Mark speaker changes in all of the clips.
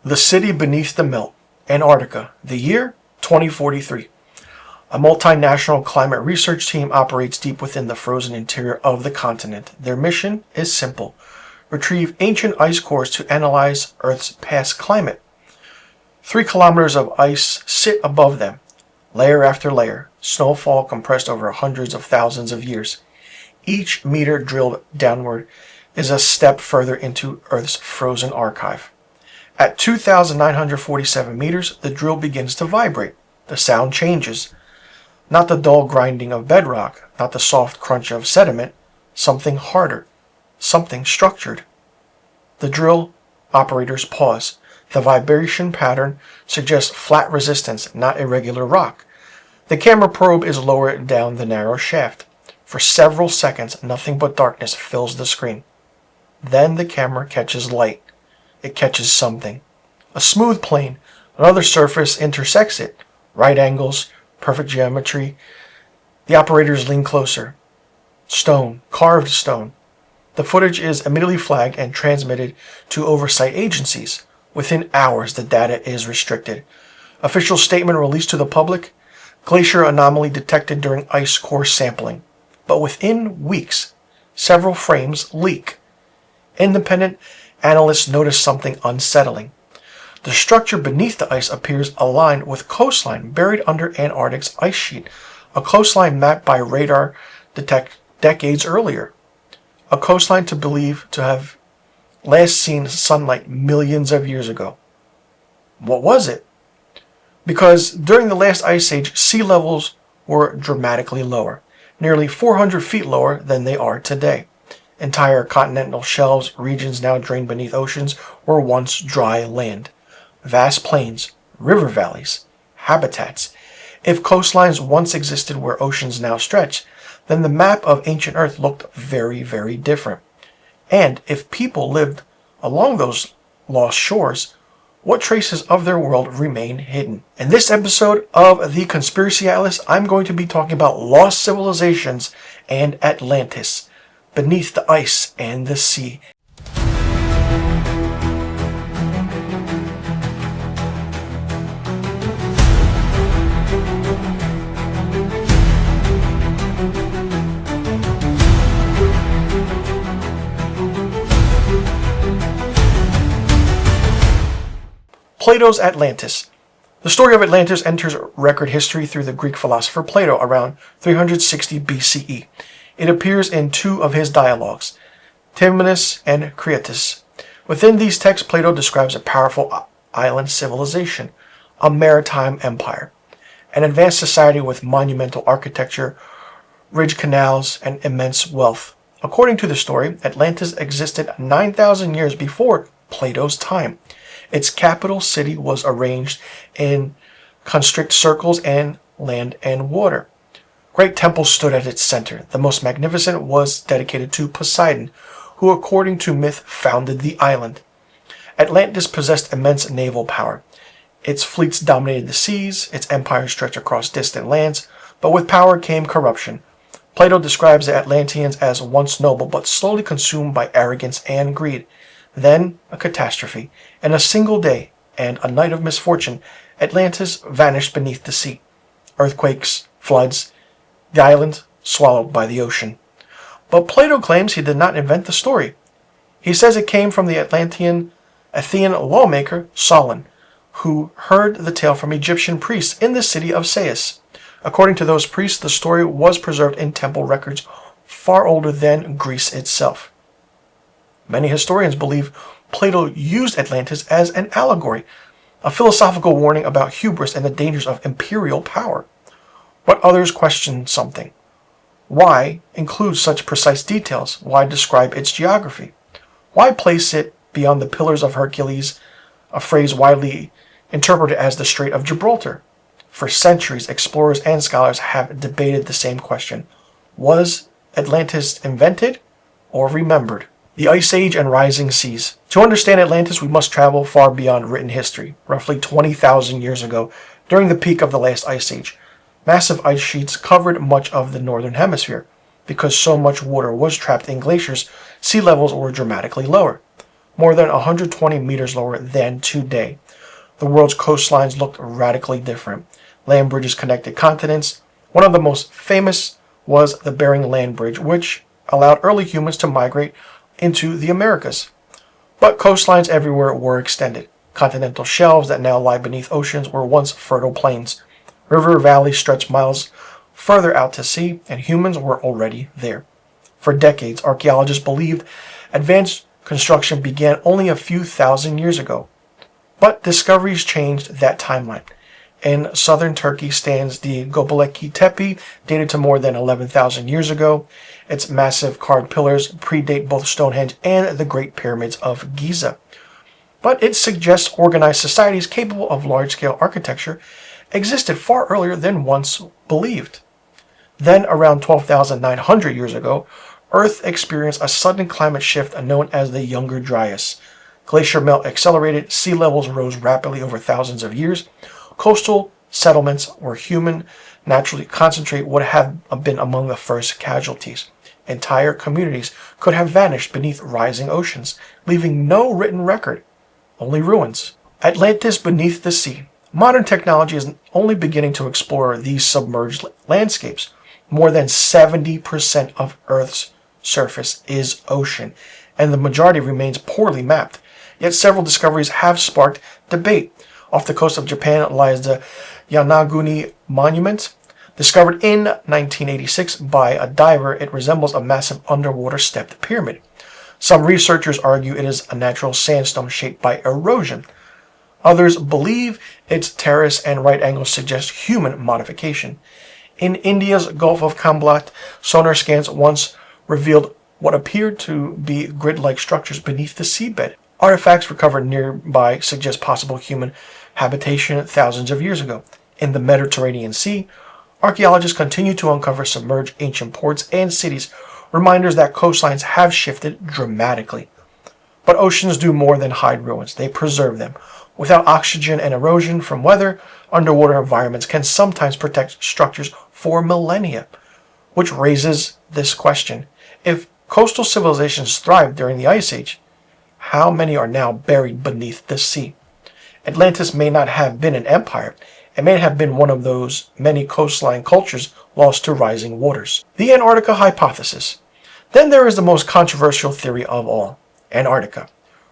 Speaker 1: The City Beneath the Melt, Antarctica, the year 2043. A multinational climate research team operates deep within the frozen interior of the continent. Their mission is simple: retrieve ancient ice cores to analyze Earth's past climate. 3 kilometers of ice sit above them, layer after layer, snowfall compressed over hundreds of thousands of years. Each meter drilled downward is a step further into Earth's frozen archive. At 2,947 meters, the drill begins to vibrate. The sound changes. Not the dull grinding of bedrock, not the soft crunch of sediment, something harder, something structured. The drill operators pause. The vibration pattern suggests flat resistance, not irregular rock. The camera probe is lowered down the narrow shaft. For several seconds, nothing but darkness fills the screen. Then the camera catches light. It catches something. A smooth plane. Another surface intersects it. Right angles, perfect geometry. The operators lean closer. Stone, carved stone. The footage is immediately flagged and transmitted to oversight agencies. Within hours, the data is restricted. Official statement released to the public: glacier anomaly detected during ice core sampling. But within weeks, several frames leak. Independent analysts notice something unsettling. The structure beneath the ice appears aligned with coastline buried under Antarctic's ice sheet, a coastline mapped by radar decades earlier. A coastline believed to have last seen sunlight millions of years ago. What was it? Because during the last ice age, sea levels were dramatically lower, nearly 400 feet lower than they are today. Entire continental shelves, regions now drained beneath oceans, were once dry land. Vast plains, river valleys, habitats. If coastlines once existed where oceans now stretch, then the map of ancient Earth looked very, very different. And if people lived along those lost shores, what traces of their world remain hidden? In this episode of the Conspiracy Atlas, I'm going to be talking about lost civilizations and Atlantis, beneath the ice and the sea. Plato's Atlantis. The story of Atlantis enters record history through the Greek philosopher Plato around 360 BCE. It appears in 2 of his dialogues, Timaeus and Critias. Within these texts, Plato describes a powerful island civilization, a maritime empire, an advanced society with monumental architecture, rich canals, and immense wealth. According to the story, Atlantis existed 9,000 years before Plato's time. Its capital city was arranged in concentric circles and land and water. Great temples stood at its center. The most magnificent was dedicated to Poseidon, who, according to myth, founded the island. Atlantis possessed immense naval power. Its fleets dominated the seas, its empire stretched across distant lands, but with power came corruption. Plato describes the Atlanteans as once noble, but slowly consumed by arrogance and greed. Then a catastrophe. In a single day and a night of misfortune, Atlantis vanished beneath the sea. Earthquakes, floods, the island swallowed by the ocean. But Plato claims he did not invent the story. He says it came from the Athenian lawmaker Solon, who heard the tale from Egyptian priests in the city of Sais. According to those priests, the story was preserved in temple records far older than Greece itself. Many historians believe Plato used Atlantis as an allegory, a philosophical warning about hubris and the dangers of imperial power. But others question something. Why include such precise details? Why describe its geography? Why place it beyond the Pillars of Hercules, a phrase widely interpreted as the Strait of Gibraltar? For centuries, explorers and scholars have debated the same question. Was Atlantis invented or remembered? The Ice Age and Rising Seas. To understand Atlantis, we must travel far beyond written history, roughly 20,000 years ago, during the peak of the last Ice Age. Massive ice sheets covered much of the northern hemisphere. Because so much water was trapped in glaciers, sea levels were dramatically lower. more than 120 meters lower than today. The world's coastlines looked radically different. Land bridges connected continents. One of the most famous was the Bering Land Bridge, which allowed early humans to migrate into the Americas. But coastlines everywhere were extended. Continental shelves that now lie beneath oceans were once fertile plains. River valleys stretched miles further out to sea, and humans were already there. For decades, archaeologists believed advanced construction began only a few thousand years ago. But discoveries changed that timeline. In southern Turkey stands the Göbekli Tepe, dated to more than 11,000 years ago. Its massive carved pillars predate both Stonehenge and the Great Pyramids of Giza. But it suggests organized societies capable of large-scale architecture existed far earlier than once believed. Then, around 12,900 years ago, Earth experienced a sudden climate shift known as the Younger Dryas. Glacier melt accelerated, sea levels rose rapidly over thousands of years. Coastal settlements where human naturally concentrate would have been among the first casualties. Entire communities could have vanished beneath rising oceans, leaving no written record, only ruins. Atlantis beneath the sea. Modern technology is only beginning to explore these submerged landscapes. More than 70% of Earth's surface is ocean, and the majority remains poorly mapped. Yet several discoveries have sparked debate. Off the coast of Japan lies the Yanaguni Monument. Discovered in 1986 by a diver, it resembles a massive underwater stepped pyramid. Some researchers argue it is a natural sandstone shaped by erosion. Others believe its terrace and right angles suggest human modification. In India's Gulf of Kamblat, sonar scans once revealed what appeared to be grid-like structures beneath the seabed. Artifacts recovered nearby suggest possible human habitation thousands of years ago. In the Mediterranean Sea, archaeologists continue to uncover submerged ancient ports and cities, reminders that coastlines have shifted dramatically. But oceans do more than hide ruins, they preserve them. Without oxygen and erosion from weather, underwater environments can sometimes protect structures for millennia. Which raises this question. If coastal civilizations thrived during the Ice Age, how many are now buried beneath the sea? Atlantis may not have been an empire. It may have been one of those many coastline cultures lost to rising waters. The Antarctica hypothesis. Then there is the most controversial theory of all, Antarctica.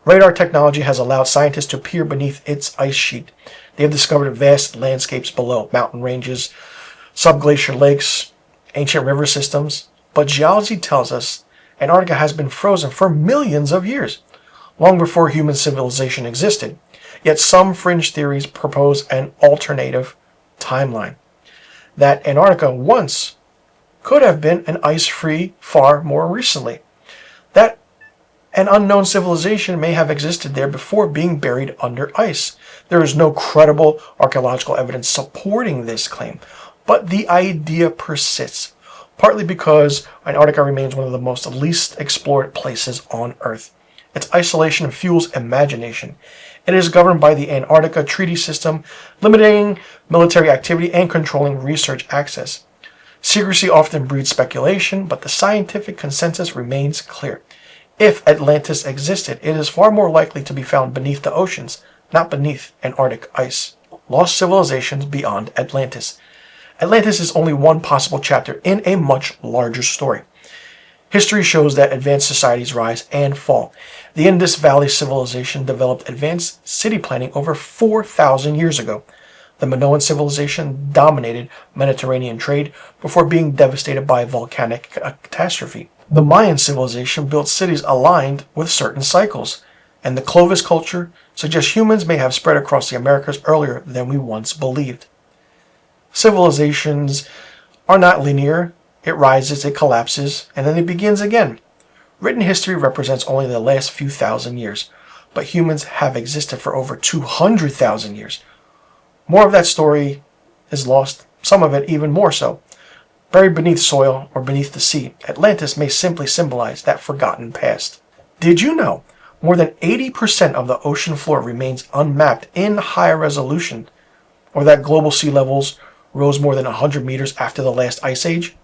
Speaker 1: Radar technology has allowed scientists to peer beneath its ice sheet. They have discovered vast landscapes below, mountain ranges, subglacial lakes, ancient river systems. But geology tells us Antarctica has been frozen for millions of years, long before human civilization existed. Yet some fringe theories propose an alternative timeline, that Antarctica once could have been an ice-free far more recently, that an unknown civilization may have existed there before being buried under ice. There is no credible archaeological evidence supporting this claim, but the idea persists, partly because Antarctica remains one of the most least explored places on Earth. Its isolation fuels imagination. It is governed by the Antarctica Treaty System, limiting military activity and controlling research access. Secrecy often breeds speculation, but the scientific consensus remains clear. If Atlantis existed, it is far more likely to be found beneath the oceans, not beneath Antarctic ice. Lost civilizations beyond Atlantis. Atlantis is only one possible chapter in a much larger story. History shows that advanced societies rise and fall. The Indus Valley Civilization developed advanced city planning over 4,000 years ago. The Minoan civilization dominated Mediterranean trade before being devastated by volcanic catastrophe. The Mayan civilization built cities aligned with certain cycles, and the Clovis culture suggests humans may have spread across the Americas earlier than we once believed. Civilizations are not linear. It rises, it collapses, and then it begins again. Written history represents only the last few thousand years, but humans have existed for over 200,000 years. More of that story is lost, some of it even more so. Buried beneath soil or beneath the sea, Atlantis may simply symbolize that forgotten past. Did you know more than 80% of the ocean floor remains unmapped in high resolution, or that global sea levels rose more than 100 meters after the last ice age?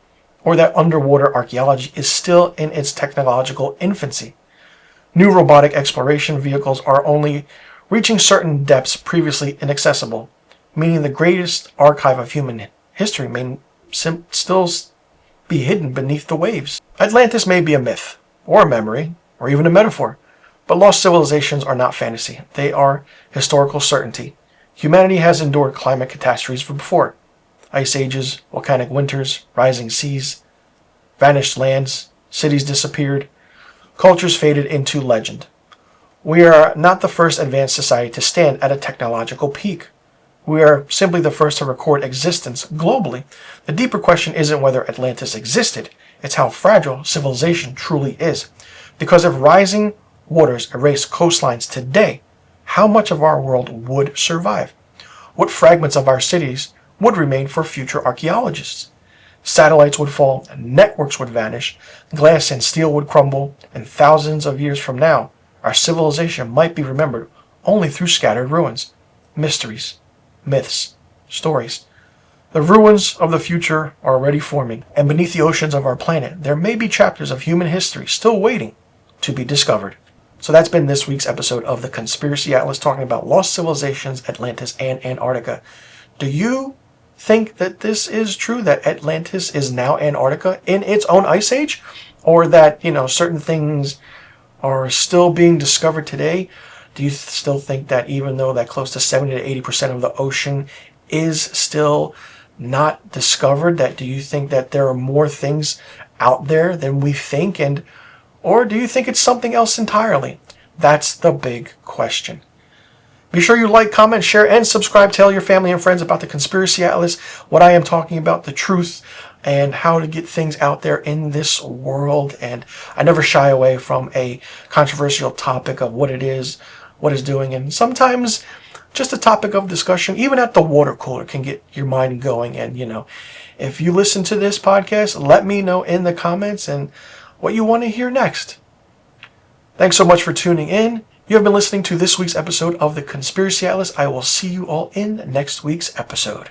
Speaker 1: Or that underwater archaeology is still in its technological infancy? New robotic exploration vehicles are only reaching certain depths previously inaccessible, meaning the greatest archive of human history may still be hidden beneath the waves. Atlantis may be a myth, or a memory, or even a metaphor, but lost civilizations are not fantasy. They are historical certainty. Humanity has endured climate catastrophes before. Ice ages, volcanic winters, rising seas, vanished lands, cities disappeared, cultures faded into legend. We are not the first advanced society to stand at a technological peak. We are simply the first to record existence globally. The deeper question isn't whether Atlantis existed, it's how fragile civilization truly is. Because if rising waters erase coastlines today, how much of our world would survive? What fragments of our cities would remain for future archaeologists? Satellites would fall, networks would vanish, glass and steel would crumble, and thousands of years from now, our civilization might be remembered only through scattered ruins, mysteries, myths, stories. The ruins of the future are already forming, and beneath the oceans of our planet, there may be chapters of human history still waiting to be discovered. So that's been this week's episode of the Conspiracy Atlas, talking about lost civilizations, Atlantis, and Antarctica. Do you think that this is true, that Atlantis is now Antarctica in its own ice age? Or that, certain things are still being discovered today? Do you still think that even though that close to 70 to 80% of the ocean is still not discovered, that do you think that there are more things out there than we think? Or do you think it's something else entirely? That's the big question. Be sure you like, comment, share, and subscribe. Tell your family and friends about the Conspiracy Atlas, what I am talking about, the truth, and how to get things out there in this world. And I never shy away from a controversial topic of what it is, what it's doing, and sometimes just a topic of discussion, even at the water cooler, can get your mind going. And, if you listen to this podcast, let me know in the comments and what you want to hear next. Thanks so much for tuning in. You have been listening to this week's episode of the Conspiracy Atlas. I will see you all in next week's episode.